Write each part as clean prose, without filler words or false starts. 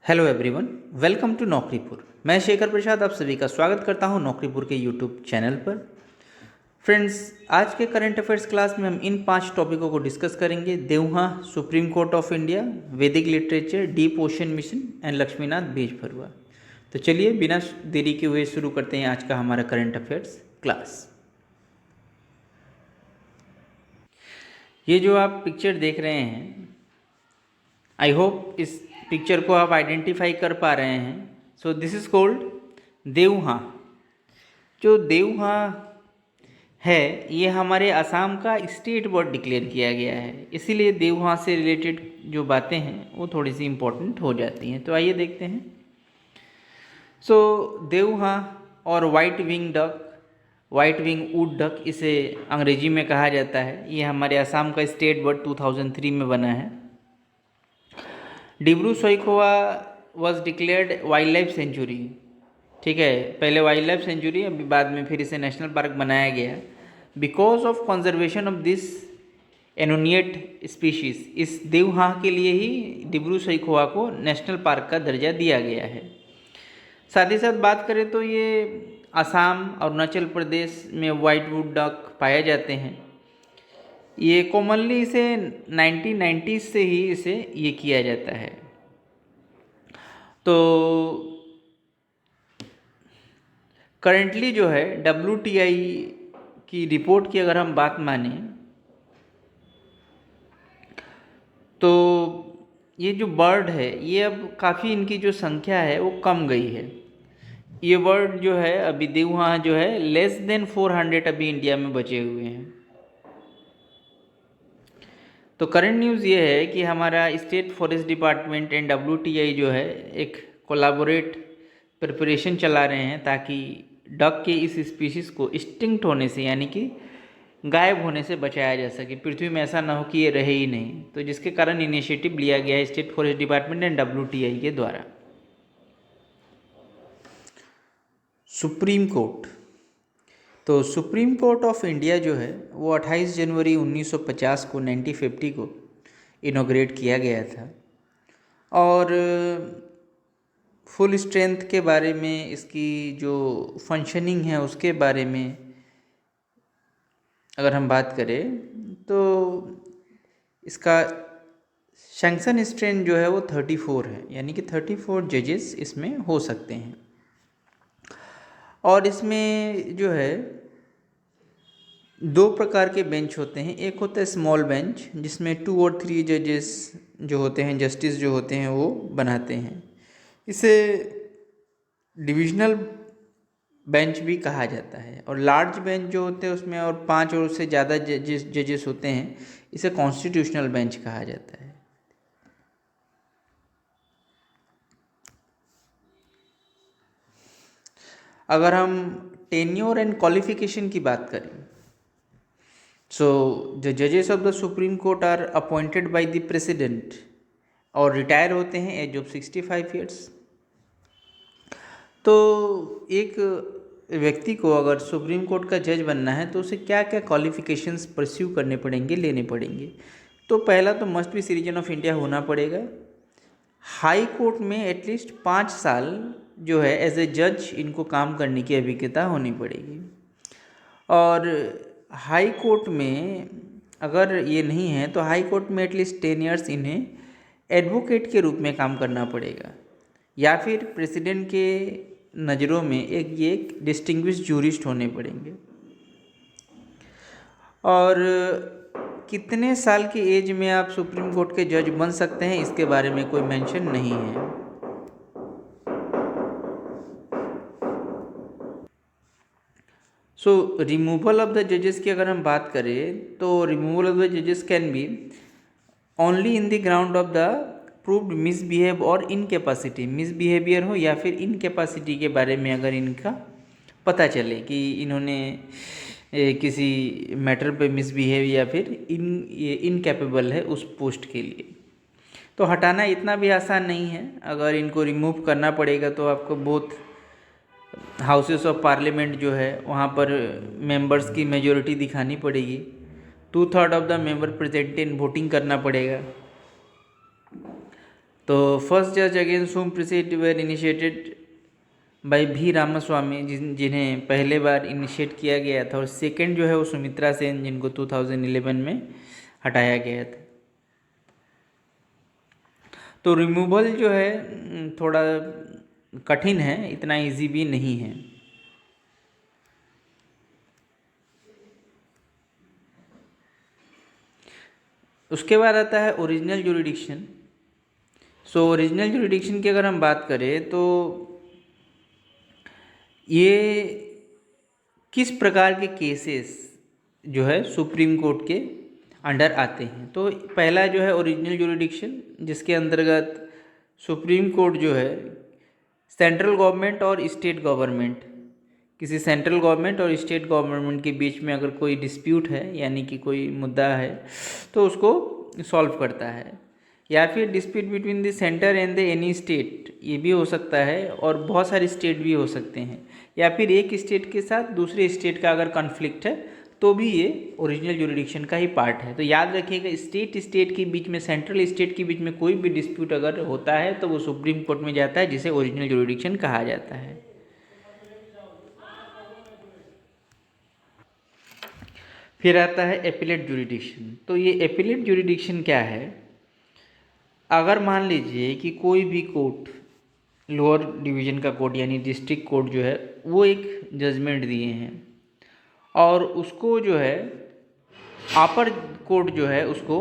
Hello everyone, welcome to Naukripur. मैं शेखर प्रसाद आप सभी का स्वागत करता हूं नौकरीपुर के यूट्यूब चैनल पर। फ्रेंड्स, आज के करंट अफेयर्स क्लास में हम इन 5 टॉपिकों को डिस्कस करेंगे। Devha, Supreme Court of India, Vedic literature, deep ocean mission and Lakshminath Bezbaroa. तो चलिए बिना देरी के हुए शुरू करते हैं आज का हमारा करंट अफेयर्स क्लास। ये जो आप पिक्चर देख रहे हैं, आई होप इस पिक्चर को आप आइडेंटिफाई कर पा रहे हैं। So this is called Devha. जो देवहा है ये हमारे असम का स्टेट बर्ड डिक्लेयर किया गया है, इसीलिए देवहा से रिलेटेड जो बातें हैं वो थोड़ी सी इम्पोर्टेंट हो जाती हैं। तो आइए देखते हैं। सो देवहा और white wing duck, white wing wood duck इसे अंग्रेजी में कहा जाता है। ये हमारे असम का स्टेट बर्ड 2003 में बना है। Dibru Saikhowa was declared wild life sanctuary. ठीक है, पहले वाइल्ड लाइफ सेंचुरी, अभी बाद में फिर इसे नेशनल पार्क बनाया गया because of conservation of this एनोनिएट स्पीशीज़। इस देवहा के लिए ही डिब्रू सैखोवा को नेशनल पार्क का दर्जा दिया गया है। साथ ही साथ बात करें तो ये असम, अरुणाचल प्रदेश में वाइट वुड डक पाए जाते हैं। ये कॉमनली इसे 1990s से ही इसे ये किया जाता है। तो करेंटली जो है WTI की रिपोर्ट की अगर हम बात माने तो ये जो बर्ड है ये अब काफ़ी इनकी जो संख्या है वो कम गई है। ये बर्ड जो है अभी देवहा जो है लेस देन 400 अभी इंडिया में बचे हुए हैं। तो करंट न्यूज़ ये है कि हमारा state forest department and WTI जो है एक कोलैबोरेट प्रिपरेशन चला रहे हैं ताकि डक के इस स्पीशीज़ को एक्सटिंक्ट होने से, यानी कि गायब होने से बचाया जा सके। पृथ्वी में ऐसा ना हो कि ये रहे ही नहीं, तो जिसके कारण इनिशिएटिव लिया गया है state forest department and WTI के द्वारा। सुप्रीम कोर्ट, तो सुप्रीम कोर्ट ऑफ इंडिया जो है वो 28 जनवरी 1950 को 1950 को इनॉग्रेट किया गया था। और फुल स्ट्रेंथ के बारे में, इसकी जो फंक्शनिंग है उसके बारे में अगर हम बात करें तो इसका सैंक्शन स्ट्रेंथ जो है वो 34 है, यानी कि 34 जजेस इसमें हो सकते हैं। और इसमें जो है 2 प्रकार के बेंच होते हैं। एक होता है स्मॉल बेंच जिसमें 2 और 3 जजेस जो होते हैं, जस्टिस जो होते हैं वो बनाते हैं। इसे डिविजनल बेंच भी कहा जाता है। और लार्ज बेंच जो होते हैं उसमें और 5 और उससे ज़्यादा जजेस होते हैं, इसे कॉन्स्टिट्यूशनल बेंच कहा जाता है। अगर हम टेन्योर एंड क्वालिफिकेशन की बात करें, सो द जजेस of the supreme court are appointed by the president और रिटायर होते हैं एज ऑफ 65 ईयर्स। तो एक व्यक्ति को अगर सुप्रीम कोर्ट का जज बनना है तो उसे क्या क्या क्वालिफिकेशंस परस्यू करने पड़ेंगे, लेने पड़ेंगे। तो पहला तो must be citizen of India होना पड़ेगा। हाई कोर्ट में एटलीस्ट 5 साल जो है एज ए जज इनको काम करने की अभिज्ञता होनी पड़ेगी। और हाई कोर्ट में अगर ये नहीं है तो हाई कोर्ट में एटलीस्ट 10 ईयर्स इन्हें एडवोकेट के रूप में काम करना पड़ेगा, या फिर प्रेसिडेंट के नज़रों में एक डिस्टिंग्विश जूरिस्ट होने पड़ेंगे। और कितने साल की एज में आप सुप्रीम कोर्ट के जज बन सकते हैं इसके बारे में कोई मेंशन नहीं है। सो रिमूवल ऑफ द जजेस की अगर हम बात करें तो रिमूवल ऑफ द जजेस can be only in the ground of the proved misbehave और इनकेपेसिटी। मिसबिहेवियर हो या फिर इनकेपेसिटी के बारे में अगर इनका पता चले कि इन्होंने किसी मैटर पे मिसबिहेव या फिर इनकैपेबल है उस पोस्ट के लिए। तो हटाना इतना भी आसान नहीं है। अगर इनको रिमूव करना पड़ेगा तो आपको बोथ हाउसेस ऑफ पार्लियामेंट जो है वहाँ पर मेंबर्स की मेजॉरिटी दिखानी पड़ेगी। 2/3 of the member present in voting करना पड़ेगा। तो फर्स्ट जज against whom proceed were initiated by भी रामास्वामी जिन्हें पहले बार इनिशिएट किया गया था, और सेकंड जो है वो सुमित्रा सेन जिनको 2011 में हटाया गया था। तो रिमूवल जो है थोड़ा कठिन है, इतना इजी भी नहीं है। उसके बाद आता है original jurisdiction. So original jurisdiction की अगर हम बात करें तो ये किस प्रकार के केसेस जो है सुप्रीम कोर्ट के अंडर आते हैं। तो पहला जो है ओरिजिनल जुरिडिक्शन, जिसके अंतर्गत सुप्रीम कोर्ट जो है सेंट्रल गवर्नमेंट और स्टेट गवर्नमेंट, किसी सेंट्रल गवर्नमेंट और स्टेट गवर्नमेंट के बीच में अगर कोई डिस्प्यूट है यानी कि कोई मुद्दा है तो उसको सॉल्व करता है। या फिर dispute between the centre and the any state, ये भी हो सकता है, और बहुत सारे स्टेट भी हो सकते हैं। या फिर एक स्टेट के साथ दूसरे स्टेट का अगर कॉन्फ्लिक्ट है तो भी ये ओरिजिनल जुरिडिक्शन का ही पार्ट है। तो याद रखिएगा, स्टेट के बीच में, सेंट्रल स्टेट के बीच में कोई भी डिस्प्यूट अगर होता है तो वो सुप्रीम कोर्ट में जाता है, जिसे ओरिजिनल जुरिडिक्शन कहा जाता है। फिर आता है एपिलेट जुरिडिक्शन। तो ये एपिलेट जुरिडिक्शन क्या है? अगर मान लीजिए कि कोई भी कोर्ट, लोअर डिवीज़न का कोर्ट यानी डिस्ट्रिक्ट कोर्ट जो है, वो एक जजमेंट दिए हैं और उसको जो है अपर कोर्ट जो है उसको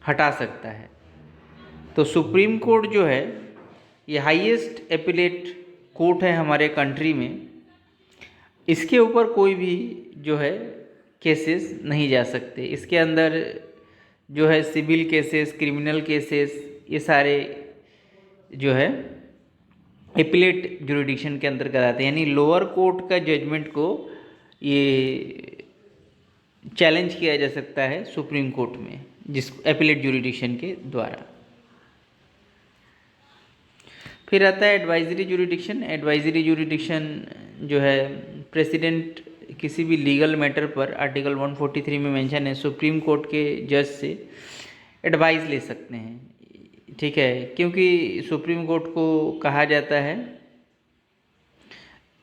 हटा सकता है। तो सुप्रीम कोर्ट जो है ये हाईएस्ट एपिलेट कोर्ट है हमारे कंट्री में। इसके ऊपर कोई भी जो है केसेस नहीं जा सकते। इसके अंदर जो है सिविल केसेस, क्रिमिनल केसेस, ये सारे जो है एपिलेट जुरिडिक्शन के अंतर्गत आते हैं। यानी लोअर कोर्ट का जजमेंट को ये चैलेंज किया जा सकता है सुप्रीम कोर्ट में, जिस एपिलेट जुरिडिक्शन के द्वारा। फिर आता है एडवाइजरी जुरिडिक्शन। एडवाइजरी जुरिडिक्शन जो है प्रेसिडेंट किसी भी लीगल मैटर पर, आर्टिकल 143 में मेंशन है, सुप्रीम कोर्ट के जज से एडवाइस ले सकते हैं। ठीक है, क्योंकि सुप्रीम कोर्ट को कहा जाता है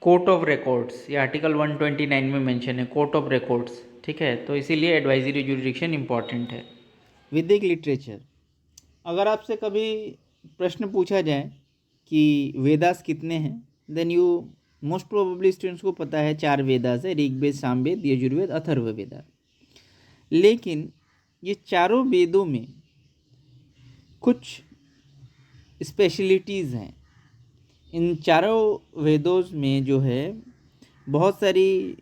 कोर्ट ऑफ रिकॉर्ड्स, ये आर्टिकल 129 में मेंशन है, कोर्ट ऑफ रिकॉर्ड्स। ठीक है, तो इसीलिए एडवाइजरी जुरिडिक्शन इम्पॉर्टेंट है। वैदिक लिटरेचर, अगर आपसे कभी प्रश्न पूछा जाए कि वेदास कितने हैं, then you most probably students को पता है 4 वेदास है, ऋग्वेद, सामवेद, यजुर्वेद, अथर्ववेद। लेकिन ये चारों वेदों में कुछ स्पेशलिटीज़ हैं। इन चारों वेदों में जो है बहुत सारी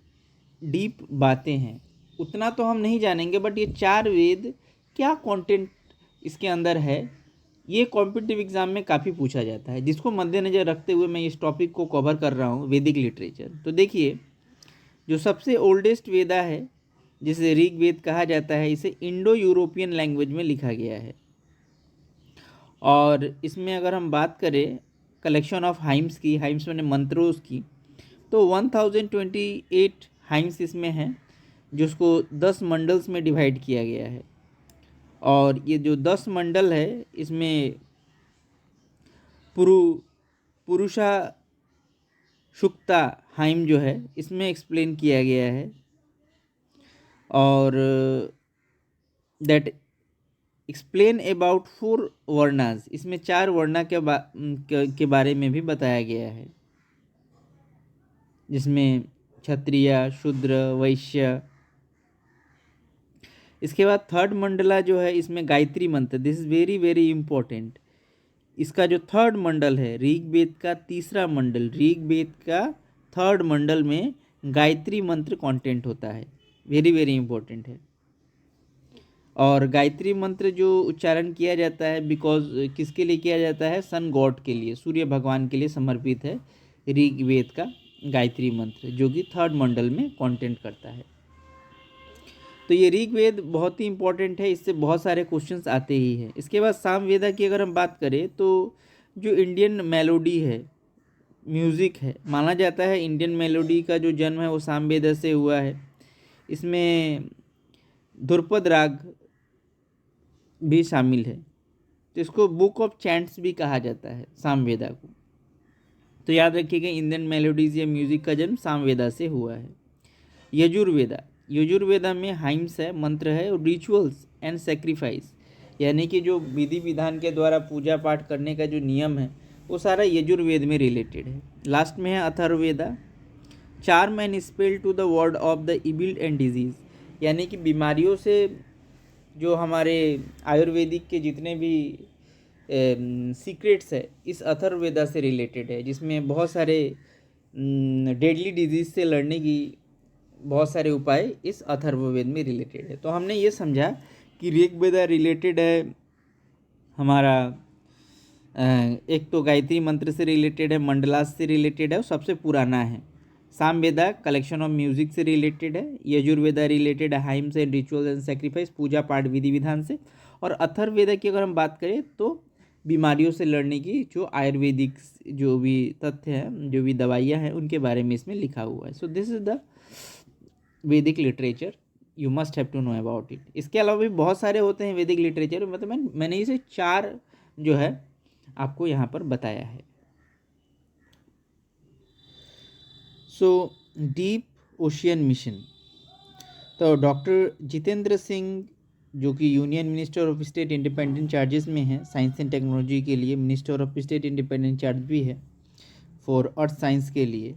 डीप बातें हैं। उतना तो हम नहीं जानेंगे, बट ये 4 वेद क्या कंटेंट इसके अंदर है, ये कॉम्पिटिटिव एग्जाम में काफ़ी पूछा जाता है, जिसको मद्देनज़र रखते हुए मैं इस टॉपिक को कवर कर रहा हूँ, वैदिक लिटरेचर। तो देखिए, जो सबसे ओल्डेस्ट वेदा है, जिसे ऋग्वेद कहा जाता है, इसे इंडो यूरोपियन लैंग्वेज में लिखा गया है। और इसमें अगर हम बात करें कलेक्शन ऑफ हाइम्स की, हाइम्स मैंने मंत्रों की, तो 1028 हाइम्स इसमें हैं, जिसको 10 मंडल्स में डिवाइड किया गया है। और ये जो 10 मंडल है, इसमें पुरुषा शुक्ता हाइम जो है इसमें एक्सप्लेन किया गया है। और दैट एक्सप्लेन अबाउट 4 वर्णास, इसमें 4 वर्णा के बारे में भी बताया गया है, जिसमें क्षत्रिय, शूद्र, वैश्य। इसके बाद थर्ड मंडला जो है, इसमें गायत्री मंत्र, this is very very important. इसका जो थर्ड मंडल है, ऋग्वेद का तीसरा मंडल, ऋग्वेद का थर्ड मंडल में गायत्री मंत्र कंटेंट होता है, वेरी वेरी इम्पोर्टेंट है। और गायत्री मंत्र जो उच्चारण किया जाता है, बिकॉज किसके लिए किया जाता है? सन गॉड के लिए, सूर्य भगवान के लिए समर्पित है ऋग्वेद का गायत्री मंत्र, जो कि थर्ड मंडल में कंटेंट करता है। तो ये ऋग्वेद बहुत ही इंपॉर्टेंट है, इससे बहुत सारे क्वेश्चंस आते ही हैं। इसके बाद सामवेदा की अगर हम बात करें, तो जो इंडियन मेलोडी है, म्यूज़िक है, माना जाता है इंडियन मेलोडी का जो जन्म है वो सामवेदा से हुआ है। इसमें ध्रुपद राग भी शामिल है। तो इसको बुक ऑफ चैंट्स भी कहा जाता है सामवेदा को। तो याद रखिएगा, इंडियन मेलोडीज या म्यूजिक का जन्म सामवेदा से हुआ है। यजुर्वेदा, यजुर्वेदा में हाइम्स है, मंत्र है, और रिचुअल्स एंड सेक्रीफाइस, यानी कि जो विधि विधान के द्वारा पूजा पाठ करने का जो नियम है वो सारा यजुर्वेद में रिलेटेड है। लास्ट में है Atharvaveda, charm and spell to the word of the evil and disease, यानी कि बीमारियों से जो हमारे आयुर्वेदिक के जितने भी सीक्रेट्स है इस अथर्ववेदा से रिलेटेड है, जिसमें बहुत सारे डेडली डिजीज से लड़ने की बहुत सारे उपाय इस अथर्ववेद में रिलेटेड है। तो हमने ये समझा कि ऋग्वेदा रिलेटेड है हमारा एक तो गायत्री मंत्र से रिलेटेड है, मंडलास से रिलेटेड है और सबसे पुराना है। सामवेदा कलेक्शन ऑफ म्यूजिक से रिलेटेड है। यजुर्वेदा रिलेटेड है hymns and rituals and sacrifice, पूजा पाठ विधि विधान से। और अथर्ववेदा की अगर हम बात करें तो बीमारियों से लड़ने की जो आयुर्वेदिक जो भी तथ्य हैं, जो भी दवाइयाँ हैं, उनके बारे में इसमें लिखा हुआ है। So this is the Vedic literature, you must have to know about it. इसके अलावा भी बहुत सारे होते हैं वैदिक लिटरेचर, मतलब मैंने इसे 4 जो है आपको यहाँ पर बताया है। सो डीप ओशियन मिशन, तो डॉक्टर जितेंद्र सिंह जो कि union minister of state independent charges में है साइंस एंड टेक्नोलॉजी के लिए, minister of state independent charge भी है फॉर अर्थ साइंस के लिए।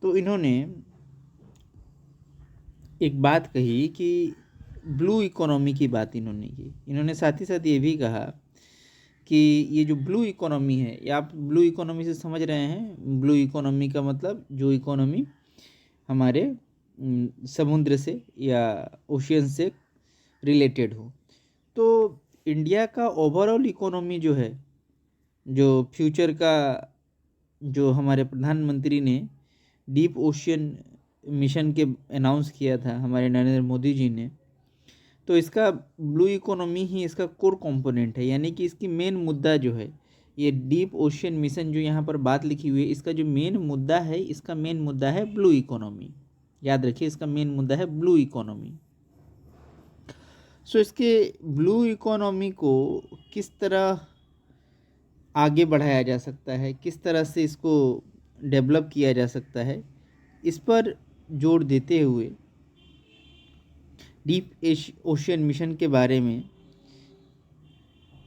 तो इन्होंने एक बात कही कि ब्लू इकोनॉमी की बात इन्होंने की। इन्होंने साथ ही साथ ये भी कहा कि ये जो ब्लू इकोनॉमी है, या आप ब्लू इकोनॉमी से समझ रहे हैं, ब्लू इकोनॉमी का मतलब जो इकोनॉमी हमारे समुद्र से या ओशियन से रिलेटेड हो। तो इंडिया का ओवरऑल इकोनॉमी जो है, जो फ्यूचर का जो हमारे प्रधानमंत्री ने डीप ओशियन मिशन के अनाउंस किया था हमारे नरेंद्र मोदी जी ने, तो इसका ब्लू इकोनॉमी ही इसका कोर कंपोनेंट है। यानी कि इसकी मेन मुद्दा जो है, ये डीप ओशियन मिशन जो यहाँ पर बात लिखी हुई है, इसका जो मेन मुद्दा है, इसका मेन मुद्दा है ब्लू इकोनॉमी। याद रखिए, इसका मेन मुद्दा है ब्लू इकोनॉमी। सो इसके ब्लू इकोनॉमी को किस तरह आगे बढ़ाया जा सकता है, किस तरह से इसको डेवलप किया जा सकता है, इस पर जोर देते हुए डीप ओशियन मिशन के बारे में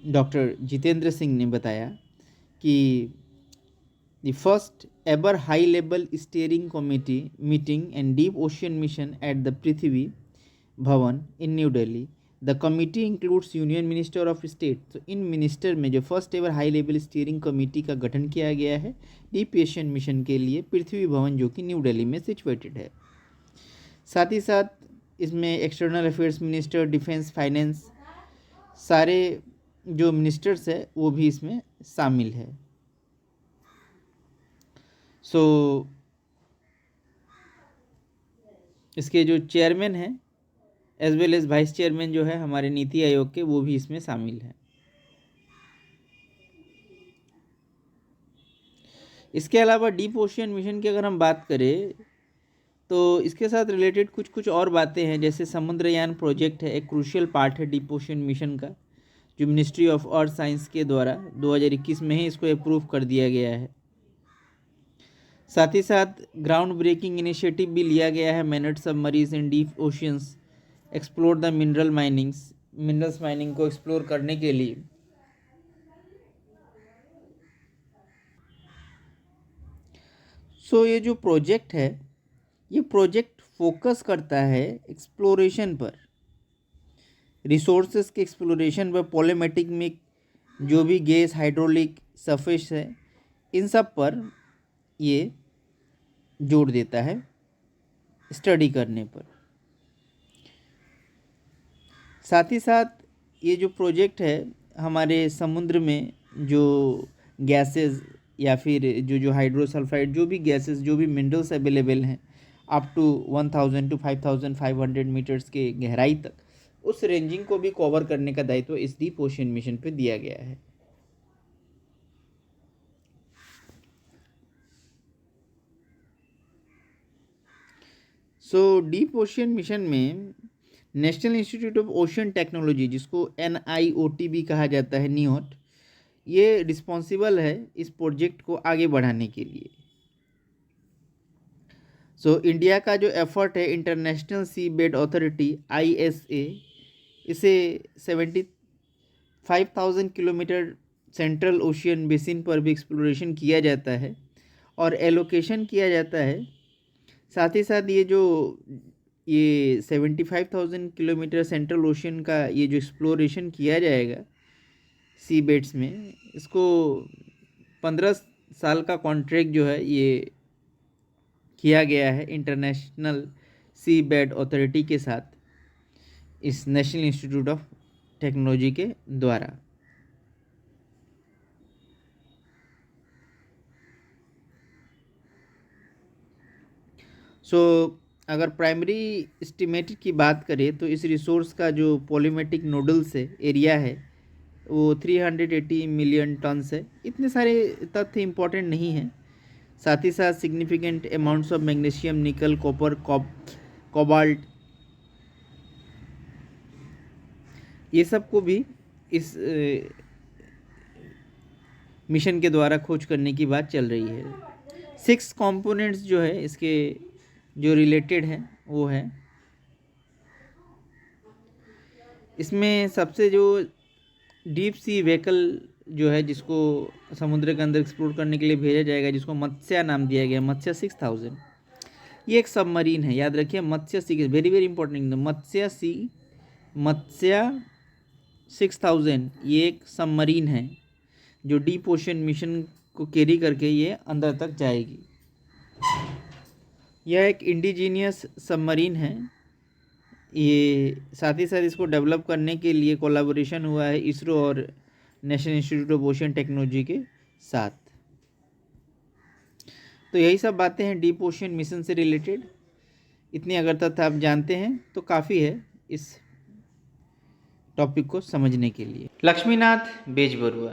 डॉक्टर जितेंद्र सिंह ने बताया कि the first ever high level steering committee meeting and deep ocean mission at the Prithvi Bhavan in New Delhi. The committee includes union minister of state. तो इन मिनिस्टर में जो first ever high level steering committee का गठन किया गया है डीप ओशियन मिशन के लिए, पृथ्वी भवन जो कि न्यू दिल्ली में सिचुएटेड है। साथ ही साथ इसमें external affairs minister, defence, finance, सारे जो मिनिस्टर्स है वो भी इसमें शामिल है। सो इसके जो चेयरमैन हैं as well as vice chairman जो है हमारे नीति आयोग के, वो भी इसमें शामिल है। इसके अलावा डीप ओशियन मिशन की अगर हम बात करें तो इसके साथ रिलेटेड कुछ कुछ और बातें हैं, जैसे समुद्रयान प्रोजेक्ट है, एक क्रूशियल पार्ट है डीप ओशियन मिशन का, जो मिनिस्ट्री ऑफ अर्थ साइंस के द्वारा 2021 में ही इसको अप्रूव कर दिया गया है। साथ ही साथ ग्राउंड ब्रेकिंग इनिशिएटिव भी लिया गया है, manned submarines in deep oceans explore the minerals mining को एक्सप्लोर करने के लिए। सो ये जो प्रोजेक्ट है, ये प्रोजेक्ट फोकस करता है एक्सप्लोरेशन पर, रिसोर्सेज के एक्सप्लोरेशन पर, पॉलिमेटिक में जो भी गैस, हाइड्रोलिक, सरफेस है, इन सब पर ये जोर देता है स्टडी करने पर। साथ ही साथ ये जो प्रोजेक्ट है हमारे समुद्र में जो गैसेस या फिर जो हाइड्रोसल्फाइड, जो भी गैसेस, जो भी मिनरल्स अवेलेबल हैं अप टू 1000 to 5500 मीटर्स के गहराई तक, उस रेंजिंग को भी कवर करने का दायित्व इस डीप ओशियन मिशन पे दिया गया है। सो डीप ओशियन मिशन में national institute of ocean technology, जिसको NIOT भी कहा जाता है, NIOT, ये रिस्पॉन्सिबल है इस प्रोजेक्ट को आगे बढ़ाने के लिए। सो इंडिया का जो एफर्ट है, इंटरनेशनल सी बेड अथॉरिटी ISA, इसे 75,000 किलोमीटर सेंट्रल ओशियन बेसिन पर भी एक्सप्लोरेशन किया जाता है और एलोकेशन किया जाता है। साथ ही साथ ये 75,000 किलोमीटर सेंट्रल ओशियन का ये जो एक्सप्लोरेशन किया जाएगा सी बेड्स में, इसको 15 साल का कॉन्ट्रैक्ट जो है ये किया गया है इंटरनेशनल सी बेड अथॉरिटी के साथ, इस नेशनल इंस्टीट्यूट ऑफ टेक्नोलॉजी के द्वारा। अगर प्राइमरी एस्टिमेट की बात करें तो इस रिसोर्स का जो पॉलीमेटिक नोडल्स है, एरिया है, वो 380 मिलियन टन्स है। इतने सारे तथ्य इम्पोर्टेंट नहीं हैं। साथ ही साथ सिग्निफिकेंट अमाउंट्स ऑफ मैग्नीशियम, निकल, कॉपर, कोबाल्ट, ये सब को भी इस मिशन के द्वारा खोज करने की बात चल रही है। 6 कंपोनेंट्स जो है इसके जो रिलेटेड हैं वो है, इसमें सबसे जो डीप सी व्हीकल जो है, जिसको समुद्र के अंदर एक्सप्लोर करने के लिए भेजा जाएगा, जिसको मत्स्य नाम दिया गया, मत्स्य 6000, ये एक सबमरीन है। याद रखिए, मत्स्य 6, वेरी वेरी इंपॉर्टेंट, मत्स्य 6000 ये एक सबमरीन है जो डीप ओशन मिशन को कैरी करके ये अंदर तक जाएगी। यह एक इंडिजीनियस सबमरीन है। ये साथ ही साथ इसको डेवलप करने के लिए कोलैबोरेशन हुआ है इसरो और national institute of ocean technology के साथ। तो यही सब बातें हैं डीप ओशन मिशन से रिलेटेड। इतनी अगर तथ्य आप जानते हैं तो काफ़ी है इस टॉपिक को समझने के लिए। लक्ष्मीनाथ बेजबरुआ।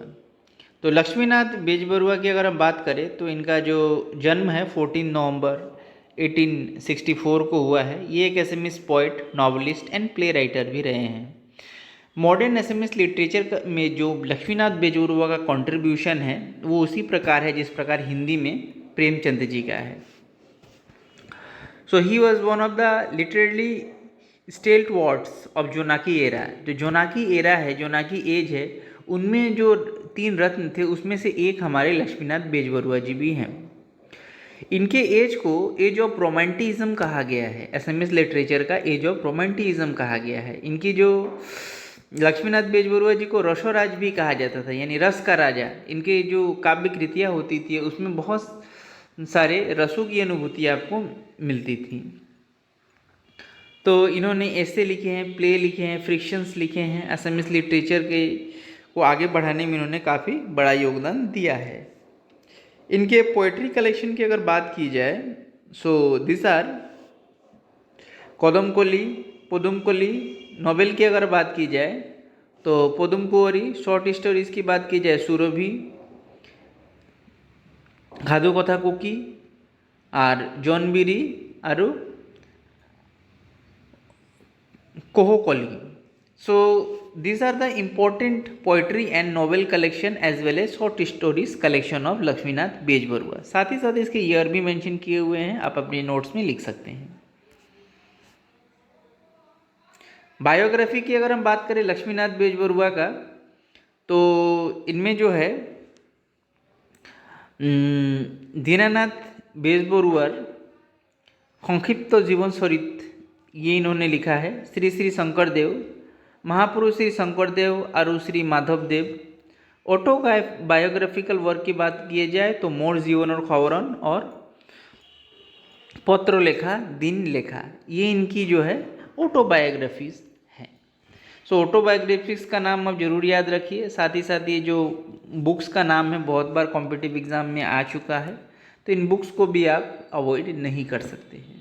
तो लक्ष्मीनाथ बेजबरुआ की अगर हम बात करें तो इनका जो जन्म है 14 नवंबर 1864 को हुआ है। ये एक SMS poet, novelist and play writer भी रहे हैं। मॉडर्न एसएमएस लिटरेचर में जो लक्ष्मीनाथ बेजबरुआ का कंट्रीब्यूशन है वो उसी प्रकार है जिस प्रकार हिंदी में प्रेमचंद जी का है। So he was one of the literally stalwarts of Jonaki era. जो जोनाकी एरा है, जोनाकी एज है, उनमें जो 3 रत्न थे उसमें से एक हमारे लक्ष्मीनाथ बेजबरुआ जी भी हैं। इनके एज को एज ऑफ रोमांटिज्म कहा गया है। एसएमएस लिटरेचर का एज ऑफ रोमांटिज्म कहा गया है। इनकी जो लक्ष्मीनाथ बेजबरुआ जी को रसोराज भी कहा जाता था, यानी रस का राजा। इनके जो काव्य कृतियाँ होती थी उसमें बहुत सारे रसों की अनुभूति आपको मिलती थी। तो इन्होंने ऐसे लिखे हैं, प्ले लिखे हैं, फ्रिक्शंस लिखे हैं। एसएमएस लिटरेचर के को आगे बढ़ाने में इन्होंने काफ़ी बड़ा योगदान दिया है। इनके पोएट्री कलेक्शन की अगर बात की जाए, सो दिस आर कोदमकोली, पुदुमकोली। नॉवेल की अगर बात की जाए तो पुदुमकुवरी। शॉर्ट स्टोरीज की बात की जाए सुरभि, घादु कथा कुकी और जॉनबिरी और कोहोकली। सो these are the important poetry and novel collection as well as short stories collection of Laxminath Bezbaruah. साथ ही साथ इसके ईयर भी मेंशन किए हुए हैं, आप अपने नोट्स में लिख सकते हैं। बायोग्राफी की अगर हम बात करें लक्ष्मीनाथ बेजबरुआ का, तो इनमें जो है दीनानाथ बेजबरुआर संक्षिप्त जीवन चरित ये इन्होंने लिखा है। श्री श्री शंकरदेव, महापुरुष श्री शंकरदेव और श्री माधवदेव। ऑटोबायोग्राफिकल वर्क की बात की जाए तो मोर जीवन और खबरन और पत्र लेखा, दिन लेखा, ये इनकी जो है ऑटोबायोग्राफीज हैं। सो ऑटोबायोग्राफीज का नाम आप जरूर याद रखिए। साथ ही साथ ये जो बुक्स का नाम है बहुत बार कॉम्पिटिटिव एग्जाम में आ चुका है, तो इन बुक्स को भी आप अवॉइड नहीं कर सकते हैं।